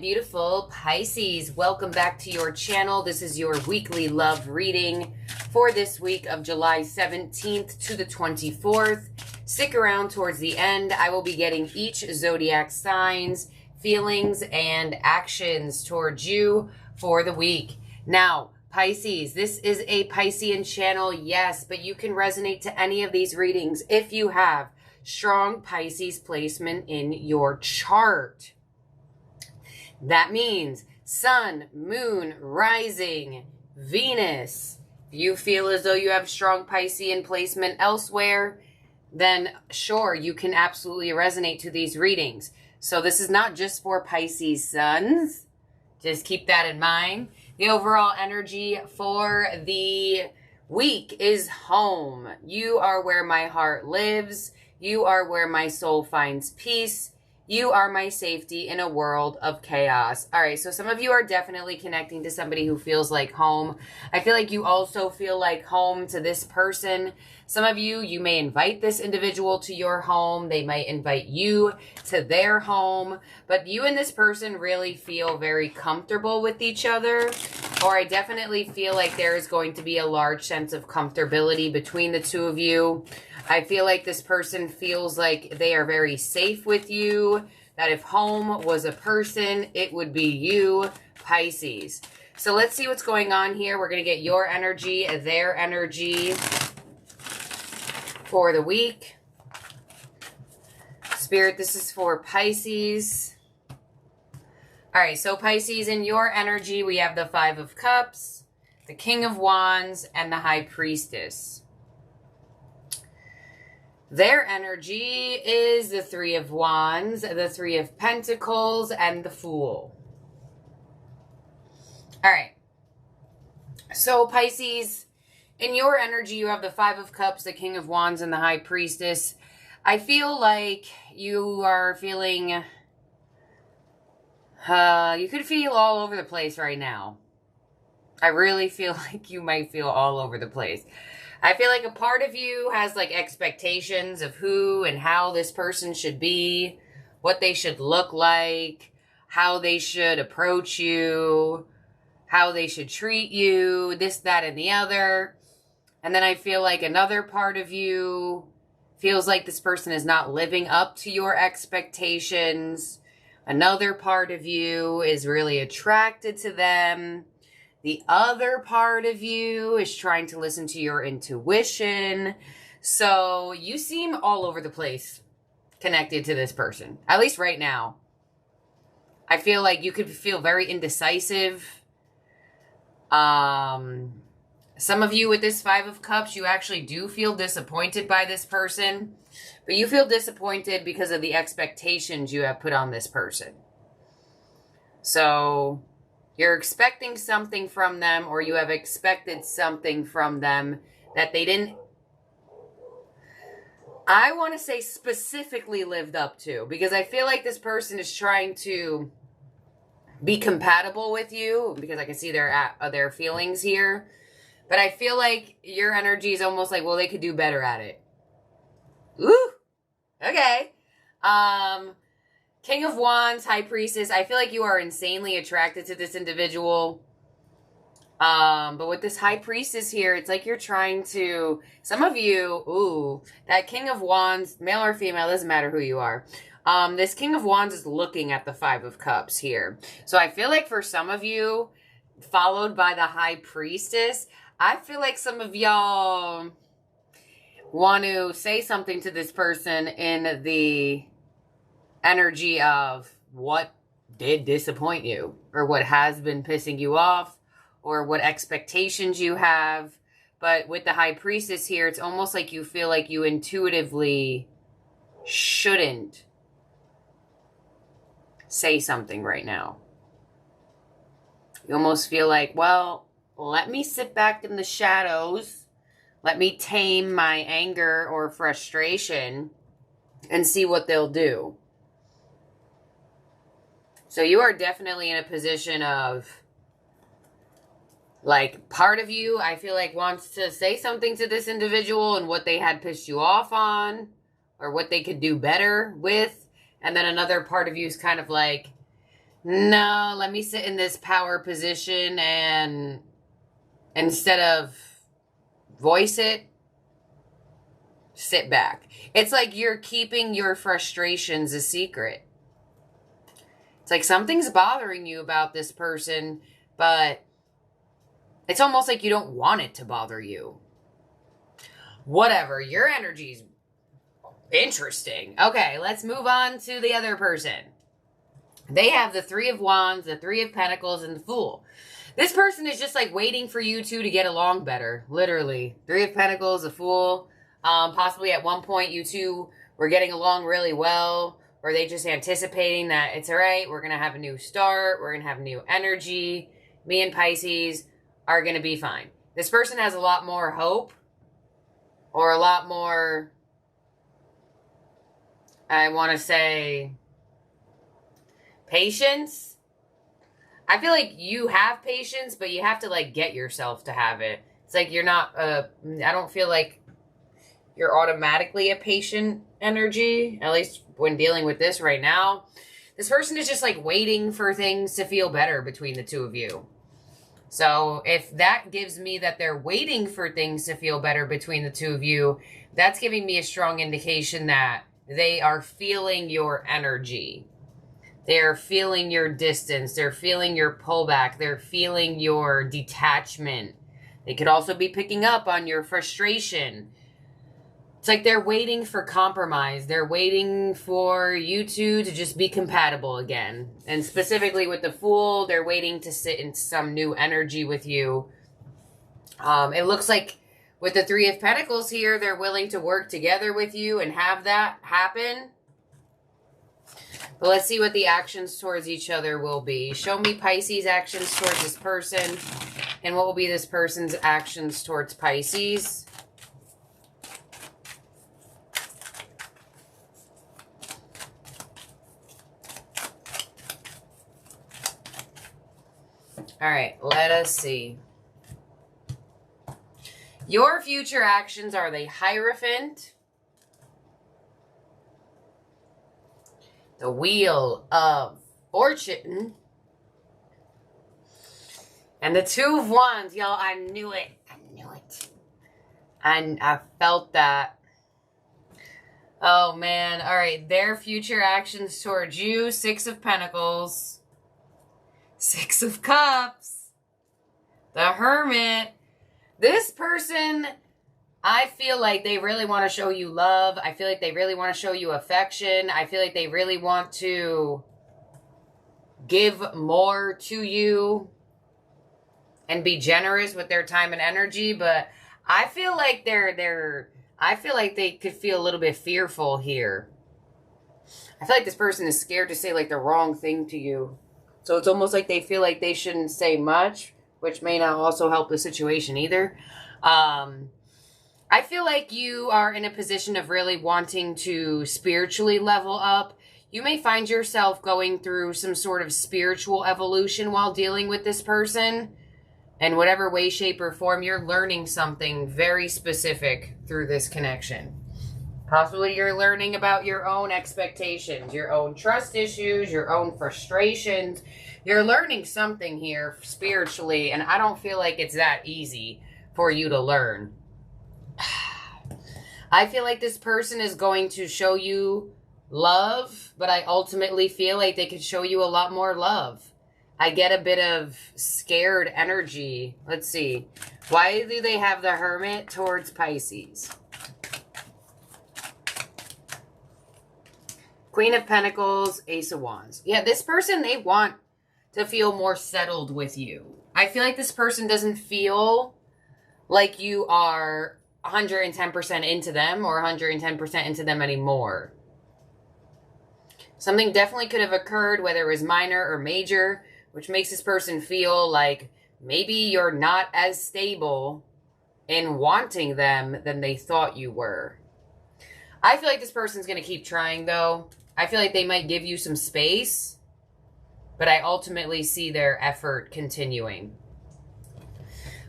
beautiful Pisces. Welcome back to your channel. This is your weekly love reading for this week of July 17th to the 24th. Stick around towards the end. I will be getting each zodiac signs, feelings, and actions towards you for the week. Now, Pisces, this is a Piscean channel, yes, but you can resonate to any of these readings if you have strong Pisces placement in your chart. That means sun, moon, rising, Venus. If you feel as though you have strong Piscean placement elsewhere, then sure, you can absolutely resonate to these readings. So this is not just for Pisces suns. Just keep that in mind. The overall energy for the week is home. You are where my heart lives. You are where my soul finds peace. You are my safety in a world of chaos. All right, so some of you are definitely connecting to somebody who feels like home. I feel like you also feel like home to this person. Some of you, you may invite this individual to your home. They might invite you to their home. But you and this person really feel very comfortable with each other. Or I definitely feel like there is going to be a large sense of comfortability between the two of you. I feel like this person feels like they are very safe with you, that if home was a person, it would be you, Pisces. So let's see what's going on here. We're going to get your energy, their energy for the week. Spirit, this is for Pisces. All right, so Pisces, in your energy, we have the Five of Cups, the King of Wands, and the High Priestess. Their energy is the Three of Wands, the Three of Pentacles, and the Fool. All right. So, Pisces, in your energy, you have the Five of Cups, the King of Wands, and the High Priestess. I feel like you are feeling... you could feel all over the place right now. I really feel like you might feel all over the place. I feel like a part of you has like expectations of who and how this person should be, what they should look like, how they should approach you, how they should treat you, this, that, and the other. And then I feel like another part of you feels like this person is not living up to your expectations. Another part of you is really attracted to them. The other part of you is trying to listen to your intuition. So you seem all over the place connected to this person, at least right now. I feel like you could feel very indecisive. Some of you with this Five of Cups, you actually do feel disappointed by this person. But you feel disappointed because of the expectations you have put on this person. So you're expecting something from them, or you have expected something from them that they didn't, I want to say specifically lived up to. Because I feel like this person is trying to be compatible with you, because I can see their feelings here. But I feel like your energy is almost like, well, they could do better at it. Ooh, okay. King of Wands, High Priestess. I feel like you are insanely attracted to this individual. But with this High Priestess here, it's like you're trying to, some of you, ooh, that King of Wands, male or female, doesn't matter who you are. This King of Wands is looking at the Five of Cups here. So I feel like for some of you, followed by the High Priestess, I feel like some of y'all want to say something to this person in the energy of what did disappoint you, or what has been pissing you off, or what expectations you have. But with the High Priestess here, it's almost like you feel like you intuitively shouldn't say something right now. You almost feel like, well, let me sit back in the shadows. Let me tame my anger or frustration and see what they'll do. So you are definitely in a position of, like, part of you, I feel like, wants to say something to this individual and what they had pissed you off on, or what they could do better with. And then another part of you is kind of like, No, let me sit in this power position and instead of voice it, sit back. It's like you're keeping your frustrations a secret. It's like something's bothering you about this person, but it's almost like you don't want it to bother you. Whatever, your energy's interesting. Okay, let's move on to the other person. They have the Three of Wands, the Three of Pentacles, and the Fool. This person is just like waiting for you two to get along better. Literally. Three of Pentacles, a Fool. Possibly at one point you two were getting along really well. Or they just anticipating that it's all right. We're going to have a new start. We're going to have new energy. Me and Pisces are going to be fine. This person has a lot more hope. Or a lot more, I want to say, patience. I feel like you have patience, but you have to like get yourself to have it. It's like you're not, I don't feel like you're automatically a patient energy, at least when dealing with this right now. This person is just like waiting for things to feel better between the two of you. So if that gives me that they're waiting for things to feel better between the two of you, that's giving me a strong indication that they are feeling your energy. They're feeling your distance. They're feeling your pullback. They're feeling your detachment. They could also be picking up on your frustration. It's like they're waiting for compromise. They're waiting for you two to just be compatible again. And specifically with the Fool, they're waiting to sit in some new energy with you. It looks like with the Three of Pentacles here, they're willing to work together with you and have that happen. But let's see what the actions towards each other will be. Show me Pisces actions towards this person. And what will be this person's actions towards Pisces. All right, let us see. Your future actions are the Hierophant, the Wheel of Fortune, and the Two of Wands. Y'all, I knew it. I knew it. And I felt that. Oh, man. All right, their future actions towards you. Six of Pentacles. Six of Cups, the Hermit. This person, I feel like they really want to show you love. I feel like they really want to show you affection. I feel like they really want to give more to you and be generous with their time and energy. But I feel like I feel like they could feel a little bit fearful here. I feel like this person is scared to say like the wrong thing to you. So it's almost like they feel like they shouldn't say much, which may not also help the situation either. I feel like you are in a position of really wanting to spiritually level up. You may find yourself going through some sort of spiritual evolution while dealing with this person. In whatever way, shape, or form, you're learning something very specific through this connection. Possibly you're learning about your own expectations, your own trust issues, your own frustrations. You're learning something here spiritually, and I don't feel like it's that easy for you to learn. I feel like this person is going to show you love, but I ultimately feel like they could show you a lot more love. I get a bit of scared energy. Let's see. Why do they have the Hermit towards Pisces? Queen of Pentacles, Ace of Wands. Yeah, this person, they want to feel more settled with you. I feel like this person doesn't feel like you are 110% into them or 110% into them anymore. Something definitely could have occurred, whether it was minor or major, which makes this person feel like maybe you're not as stable in wanting them than they thought you were. I feel like this person's going to keep trying, though. I feel like they might give you some space, but I ultimately see their effort continuing.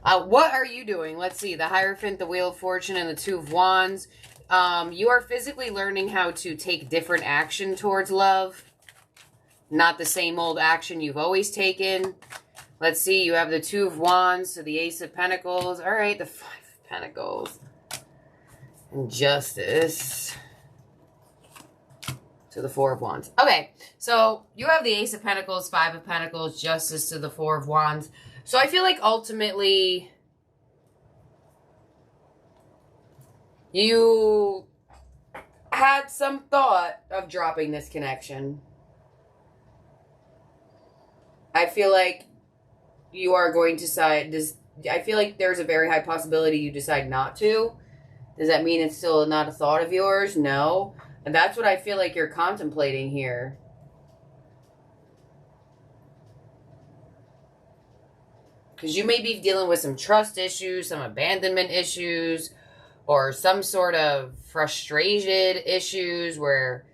What are you doing? Let's see. The Hierophant, the Wheel of Fortune, and the Two of Wands. You are physically learning how to take different action towards love. not the same old action you've always taken. Let's see, you have the Two of Wands, so the Ace of Pentacles. All right, the Five of Pentacles. And Justice. To the Four of Wands. Okay, so you have the Ace of Pentacles, Five of Pentacles, Justice to the Four of Wands. So I feel like ultimately you had some thought of dropping this connection. I feel like you are going to decide. I feel like there's a very high possibility you decide not to. Does that mean it's still not a thought of yours? No. And that's what I feel like you're contemplating here. Because you may be dealing with some trust issues, some abandonment issues, or some sort of frustrated issues where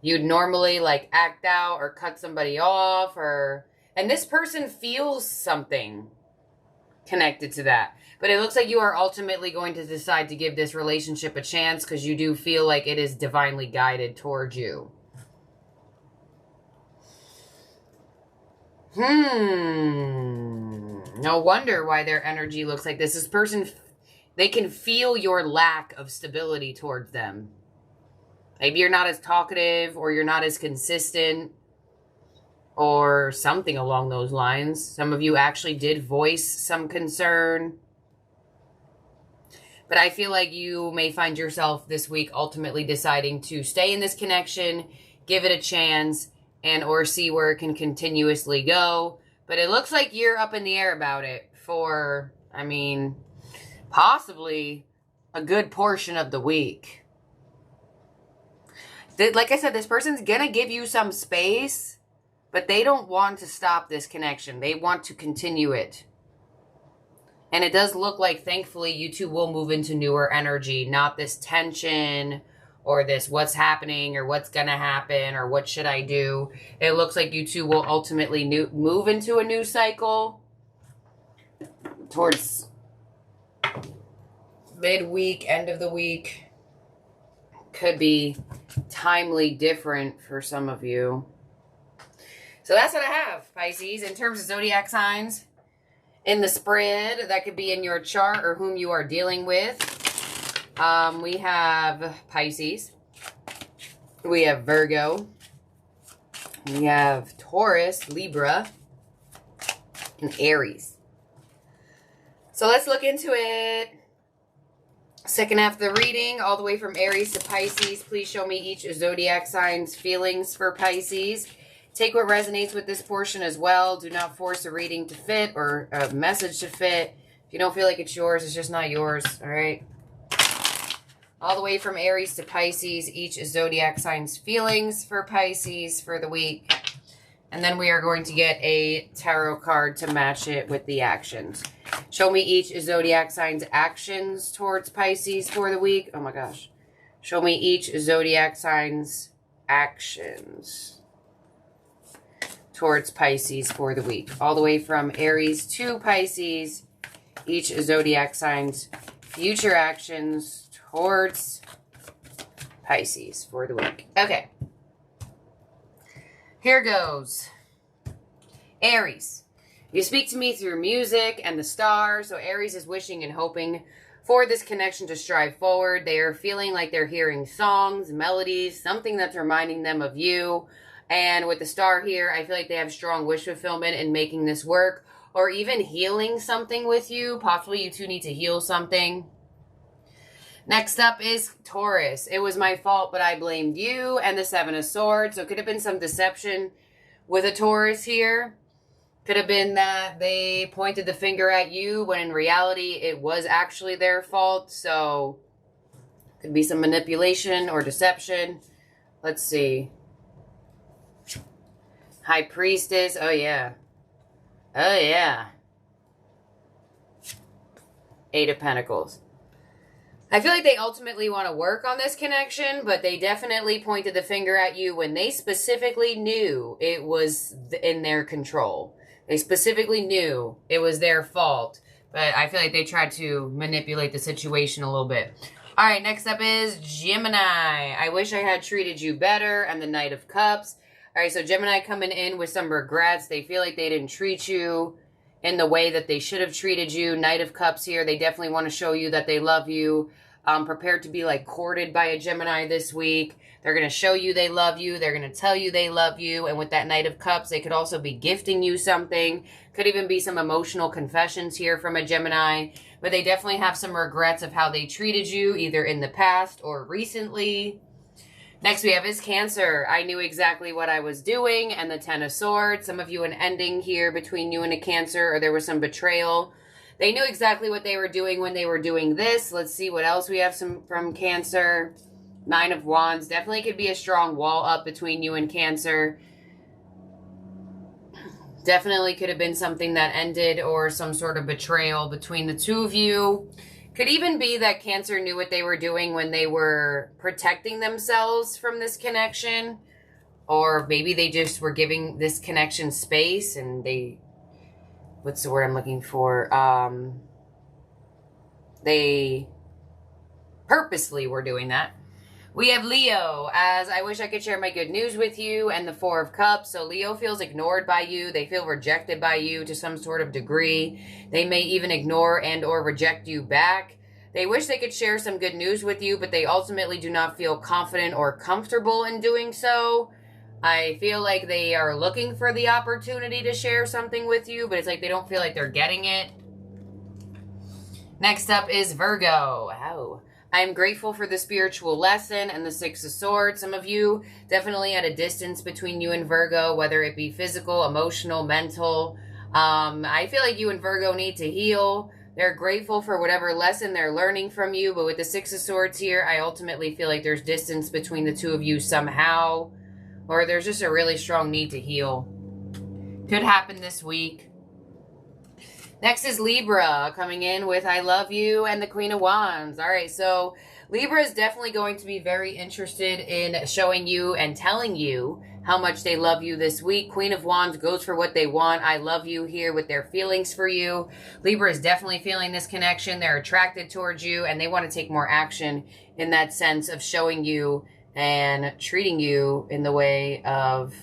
you'd normally like act out or cut somebody off, or and this person feels something connected to that. But it looks like you are ultimately going to decide to give this relationship a chance because you do feel like it is divinely guided towards you. No wonder why their energy looks like this. This person, they can feel your lack of stability towards them. Maybe you're not as talkative, or you're not as consistent, or something along those lines. Some of you actually did voice some concern. But I feel like you may find yourself this week ultimately deciding to stay in this connection, give it a chance, and or see where it can continuously go. But it looks like you're up in the air about it for, I mean, possibly a good portion of the week. Like I said, this person's going to give you some space, but they don't want to stop this connection. They want to continue it. And it does look like, thankfully, you two will move into newer energy, not this tension or this what's happening or what's going to happen or what should I do. It looks like you two will ultimately move into a new cycle towards midweek, end of the week. Could be timely different for some of you. So that's what I have, Pisces, in terms of zodiac signs. In the spread, that could be in your chart or whom you are dealing with. We have Pisces. We have Virgo. We have Taurus, Libra, and Aries. So let's look into it. Second half of the reading, all the way from Aries to Pisces. Please show me each zodiac sign's feelings for Pisces. Take what resonates with this portion as well. Do not force a reading to fit or a message to fit. If you don't feel like it's yours, it's just not yours, all right? All the way from Aries to Pisces, each zodiac sign's feelings for Pisces for the week. And then we are going to get a tarot card to match it with the actions. Show me each zodiac sign's actions towards Pisces for the week. Oh my gosh. Show me each zodiac sign's actions towards Pisces for the week. All the way from Aries to Pisces, each zodiac sign's future actions towards Pisces for the week. Okay. Here goes. Aries. You speak to me through music and the stars. So Aries is wishing and hoping for this connection to strive forward. They are feeling like they're hearing songs, melodies, something that's reminding them of you. And with the star here, I feel like they have strong wish fulfillment in making this work, or even healing something with you. Possibly you two need to heal something. Next up is Taurus. It was my fault, but I blamed you. And the Seven of Swords. So it could have been some deception with a Taurus here. Could have been that they pointed the finger at you when in reality it was actually their fault. So could be some manipulation or deception. Let's see. High Priestess. Oh, yeah. Oh, yeah. Eight of Pentacles. I feel like they ultimately want to work on this connection, but they definitely pointed the finger at you when they specifically knew it was in their control. They specifically knew it was their fault, but I feel like they tried to manipulate the situation a little bit. All right, next up is Gemini. I wish I had treated you better, and the Knight of Cups. All right, so Gemini coming in with some regrets. They feel like they didn't treat you in the way that they should have treated you. Knight of Cups here. They definitely want to show you that they love you. Prepared to be like courted by a Gemini this week. They're going to show you they love you. They're going to tell you they love you. And with that Knight of Cups, they could also be gifting you something. Could even be some emotional confessions here from a Gemini. But they definitely have some regrets of how they treated you, either in the past or recently. Next we have is Cancer. I knew exactly what I was doing, and the Ten of Swords. Some of you an ending here between you and a Cancer, or there was some betrayal. They knew exactly what they were doing when they were doing this. Let's see what else we have from Cancer. Nine of Wands. Definitely could be a strong wall up between you and Cancer. Definitely could have been something that ended, or some sort of betrayal between the two of you. Could even be that Cancer knew what they were doing when they were protecting themselves from this connection. Or maybe they just were giving this connection space and they... What's the word I'm looking for? They purposely were doing that. We have Leo as I wish I could share my good news with you, and the Four of Cups. So Leo feels ignored by you. They feel rejected by you to some sort of degree. They may even ignore and or reject you back. They wish they could share some good news with you, but they ultimately do not feel confident or comfortable in doing so. I feel like they are looking for the opportunity to share something with you, but it's like they don't feel like they're getting it. Next up is Virgo. Oh. I'm grateful for the spiritual lesson and the Six of Swords. Some of you definitely at a distance between you and Virgo, whether it be physical, emotional, mental. I feel like you and Virgo need to heal. They're grateful for whatever lesson they're learning from you. But with the Six of Swords here, I ultimately feel like there's distance between the two of you somehow. Or there's just a really strong need to heal. Could happen this week. Next is Libra, coming in with I love you and the Queen of Wands. All right, so Libra is definitely going to be very interested in showing you and telling you how much they love you this week. Queen of Wands goes for what they want. I love you here with their feelings for you. Libra is definitely feeling this connection. They're attracted towards you, and they want to take more action in that sense of showing you and treating you in the way of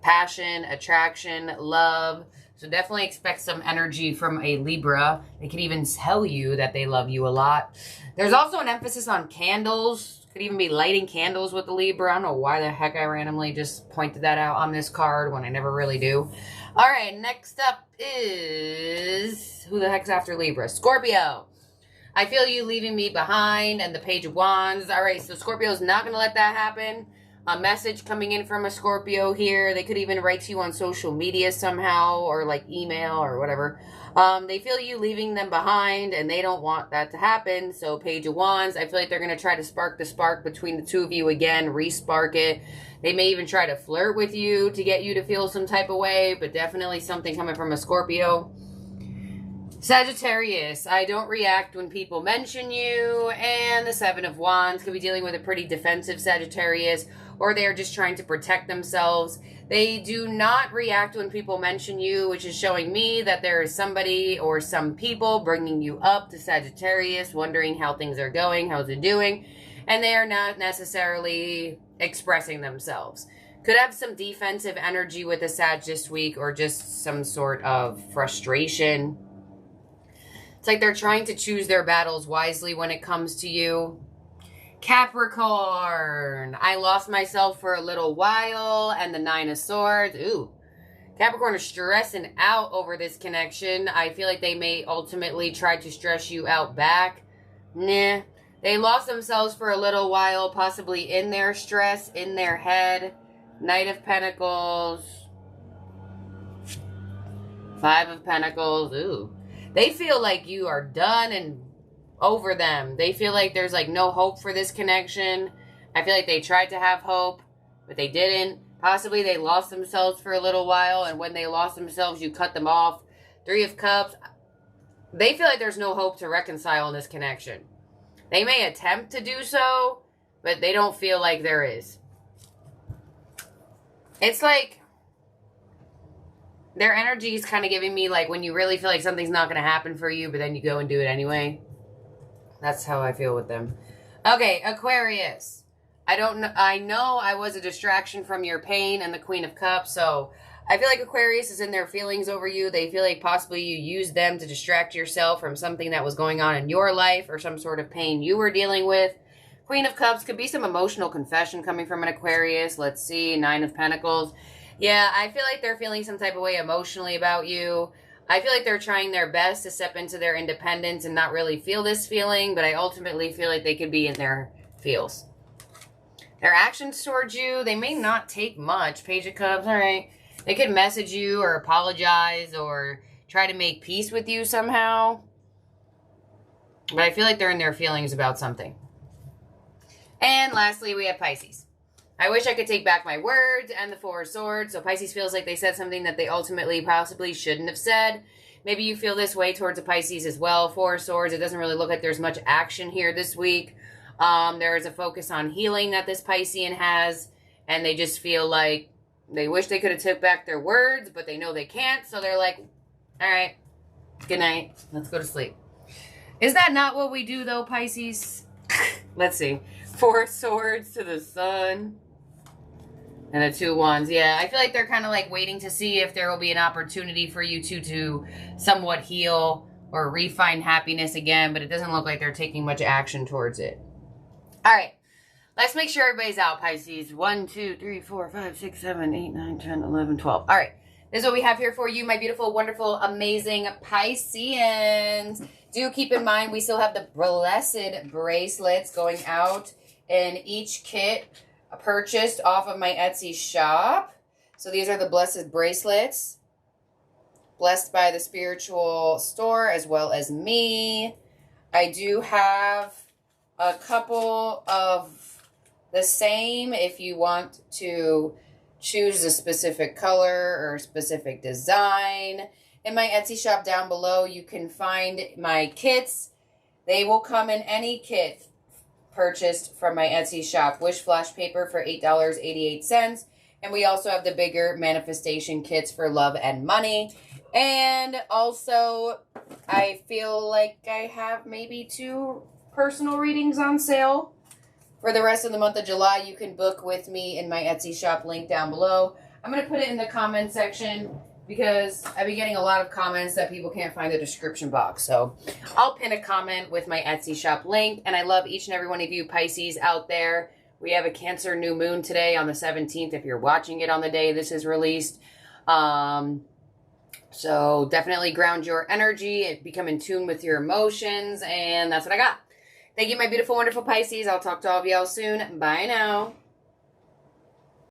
passion, attraction, love. So definitely expect some energy from a Libra. They could even tell you that they love you a lot. There's also an emphasis on candles. Could even be lighting candles with the Libra. I don't know why the heck I randomly just pointed that out on this card when I never really do. All right, next up is... Who the heck's after Libra? Scorpio. I feel you leaving me behind, and the Page of Wands. All right, so Scorpio's not going to let that happen. A message coming in from a Scorpio here. They could even write to you on social media somehow, or like email or whatever. They feel you leaving them behind, and they don't want that to happen. So Page of Wands, I feel like they're going to try to spark the spark between the two of you again, re-spark it. They may even try to flirt with you to get you to feel some type of way, but definitely something coming from a Scorpio. Sagittarius, I don't react when people mention you, and the Seven of Wands could be dealing with a pretty defensive Sagittarius, or they're just trying to protect themselves. They do not react when people mention you, which is showing me that there is somebody or some people bringing you up to Sagittarius, wondering how things are going, how's it doing, and they are not necessarily expressing themselves. Could have some defensive energy with a Sag this week, or just some sort of frustration. It's like they're trying to choose their battles wisely when it comes to you. Capricorn. I lost myself for a little while, and the Nine of Swords. Ooh. Capricorn is stressing out over this connection. I feel like they may ultimately try to stress you out back. Nah. They lost themselves for a little while, possibly in their stress, in their head. Knight of Pentacles. Five of Pentacles. Ooh. They feel like you are done and over them. They feel like there's like no hope for this connection. I feel like they tried to have hope, but they didn't. Possibly they lost themselves for a little while, and when they lost themselves, you cut them off. Three of Cups. They feel like there's no hope to reconcile in this connection. They may attempt to do so, but they don't feel like there is. It's like their energy is kind of giving me like when you really feel like something's not going to happen for you, but then you go and do it anyway. That's how I feel with them. Okay, Aquarius. I know I was a distraction from your pain and the Queen of Cups, so I feel like Aquarius is in their feelings over you. They feel like possibly you used them to distract yourself from something that was going on in your life or some sort of pain you were dealing with. Queen of Cups could be some emotional confession coming from an Aquarius. Let's see, Nine of Pentacles. Yeah, I feel like they're feeling some type of way emotionally about you. I feel like they're trying their best to step into their independence and not really feel this feeling, but I ultimately feel like they could be in their feels. Their actions towards you, they may not take much. Page of Cups, all right. They could message you or apologize or try to make peace with you somehow. But I feel like they're in their feelings about something. And lastly, we have Pisces. I wish I could take back my words and the Four of Swords. So Pisces feels like they said something that they ultimately possibly shouldn't have said. Maybe you feel this way towards a Pisces as well. Four of Swords, it doesn't really look like there's much action here this week. There is a focus on healing that this Piscean has, and they just feel like they wish they could have took back their words, but they know they can't, so they're like, all right, good night, let's go to sleep. Is that not what we do, though, Pisces? Let's see. Four of Swords to the Sun, and the Two of Wands. Yeah, I feel like they're kind of like waiting to see if there will be an opportunity for you to somewhat heal or refine happiness again, but it doesn't look like they're taking much action towards it. All right, let's make sure everybody's out, Pisces. 1, 2, 3, 4, 5, 6, 7, 8, 9, 10, 11, 12. All right, this is what we have here for you, my beautiful, wonderful, amazing Pisceans. Do keep in mind, we still have the Blessed bracelets going out in each kit purchased off of my Etsy shop. So these are the Blessed bracelets. Blessed by the spiritual store as well as me. I do have a couple of the same if you want to choose a specific color or specific design. In my Etsy shop down below, you can find my kits. They will come in any kit purchased from my Etsy shop. Wish flash paper for $8.88. And we also have the bigger manifestation kits for love and money. And also, I feel like I have maybe 2 personal readings on sale. For the rest of the month of July, you can book with me in my Etsy shop link down below. I'm going to put it in the comment section because I've been getting a lot of comments that people can't find the description box. So I'll pin a comment with my Etsy shop link. And I love each and every one of you Pisces out there. We have a Cancer new moon today on the 17th if you're watching it on the day this is released. So definitely ground your energy, become in tune with your emotions, and that's what I got. Thank you, my beautiful, wonderful Pisces. I'll talk to all of y'all soon. Bye now.